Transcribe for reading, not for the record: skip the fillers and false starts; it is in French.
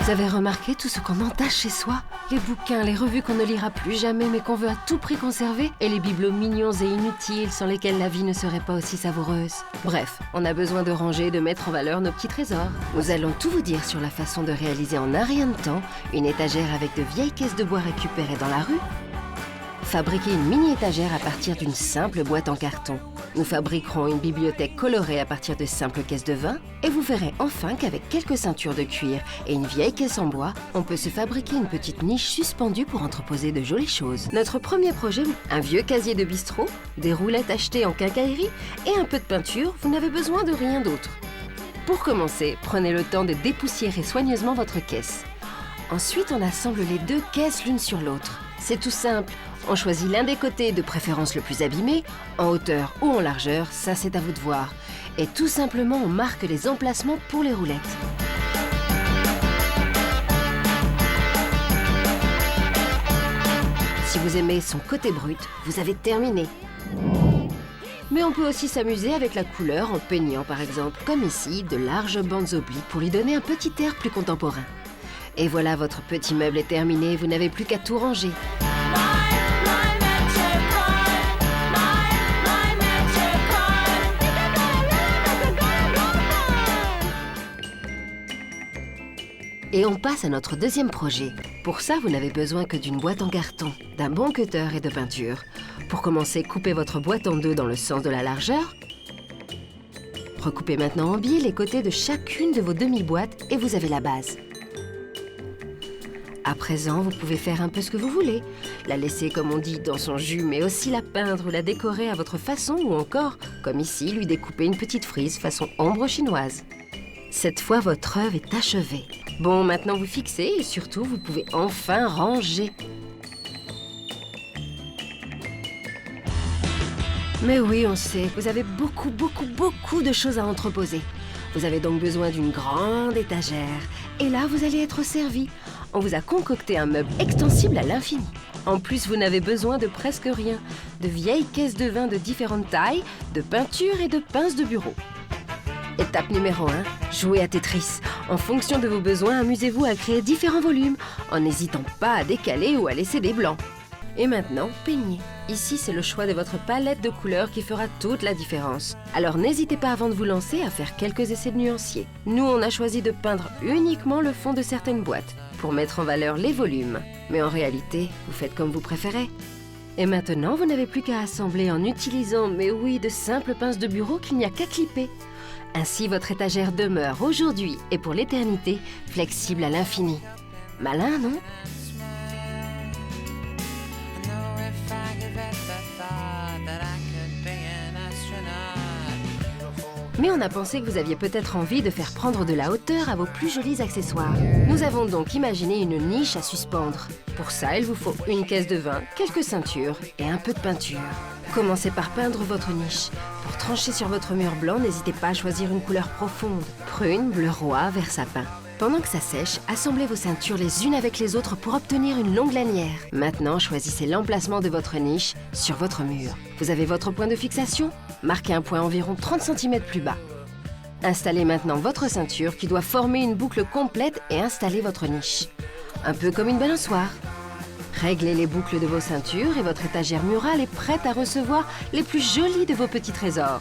Vous avez remarqué tout ce qu'on entache chez soi? Les bouquins, les revues qu'on ne lira plus jamais mais qu'on veut à tout prix conserver, et les bibelots mignons et inutiles sans lesquels la vie ne serait pas aussi savoureuse. Bref, on a besoin de ranger et de mettre en valeur nos petits trésors. Nous allons tout vous dire sur la façon de réaliser en un rien de temps une étagère avec de vieilles caisses de bois récupérées dans la rue. Fabriquer une mini-étagère à partir d'une simple boîte en carton. Nous fabriquerons une bibliothèque colorée à partir de simples caisses de vin. Et vous verrez enfin qu'avec quelques ceintures de cuir et une vieille caisse en bois, on peut se fabriquer une petite niche suspendue pour entreposer de jolies choses. Notre premier projet, un vieux casier de bistrot, des roulettes achetées en quincaillerie et un peu de peinture, vous n'avez besoin de rien d'autre. Pour commencer, prenez le temps de dépoussiérer soigneusement votre caisse. Ensuite, on assemble les deux caisses l'une sur l'autre. C'est tout simple. On choisit l'un des côtés, de préférence le plus abîmé, en hauteur ou en largeur, ça c'est à vous de voir. Et tout simplement, on marque les emplacements pour les roulettes. Si vous aimez son côté brut, vous avez terminé. Mais on peut aussi s'amuser avec la couleur en peignant par exemple, comme ici, de larges bandes obliques pour lui donner un petit air plus contemporain. Et voilà, votre petit meuble est terminé, vous n'avez plus qu'à tout ranger. Et on passe à notre deuxième projet. Pour ça, vous n'avez besoin que d'une boîte en carton, d'un bon cutter et de peinture. Pour commencer, coupez votre boîte en deux dans le sens de la largeur. Recoupez maintenant en biais les côtés de chacune de vos demi-boîtes et vous avez la base. À présent, vous pouvez faire un peu ce que vous voulez. La laisser, comme on dit, dans son jus, mais aussi la peindre ou la décorer à votre façon ou encore, comme ici, lui découper une petite frise façon ombre chinoise. Cette fois, votre œuvre est achevée. Bon, maintenant vous fixez et surtout, vous pouvez enfin ranger. Mais oui, on sait, vous avez beaucoup de choses à entreposer. Vous avez donc besoin d'une grande étagère. Et là, vous allez être servi. On vous a concocté un meuble extensible à l'infini. En plus, vous n'avez besoin de presque rien. De vieilles caisses de vin de différentes tailles, de peinture et de pinces de bureau. Étape numéro 1, jouez à Tetris. En fonction de vos besoins, amusez-vous à créer différents volumes, en n'hésitant pas à décaler ou à laisser des blancs. Et maintenant, peignez. Ici, c'est le choix de votre palette de couleurs qui fera toute la différence. Alors n'hésitez pas avant de vous lancer à faire quelques essais de nuanciers. Nous, on a choisi de peindre uniquement le fond de certaines boîtes, pour mettre en valeur les volumes. Mais en réalité, vous faites comme vous préférez. Et maintenant, vous n'avez plus qu'à assembler en utilisant, mais oui, de simples pinces de bureau qu'il n'y a qu'à clipper. Ainsi, votre étagère demeure aujourd'hui et pour l'éternité, flexible à l'infini. Malin, non? Mais on a pensé que vous aviez peut-être envie de faire prendre de la hauteur à vos plus jolis accessoires. Nous avons donc imaginé une niche à suspendre. Pour ça, il vous faut une caisse de vin, quelques ceintures et un peu de peinture. Commencez par peindre votre niche. Pour trancher sur votre mur blanc, n'hésitez pas à choisir une couleur profonde. Prune, bleu roi, vert sapin. Pendant que ça sèche, assemblez vos ceintures les unes avec les autres pour obtenir une longue lanière. Maintenant, choisissez l'emplacement de votre niche sur votre mur. Vous avez votre point de fixation? Marquez un point environ 30 cm plus bas. Installez maintenant votre ceinture qui doit former une boucle complète et installer votre niche. Un peu comme une balançoire. Réglez les boucles de vos ceintures et votre étagère murale est prête à recevoir les plus jolis de vos petits trésors.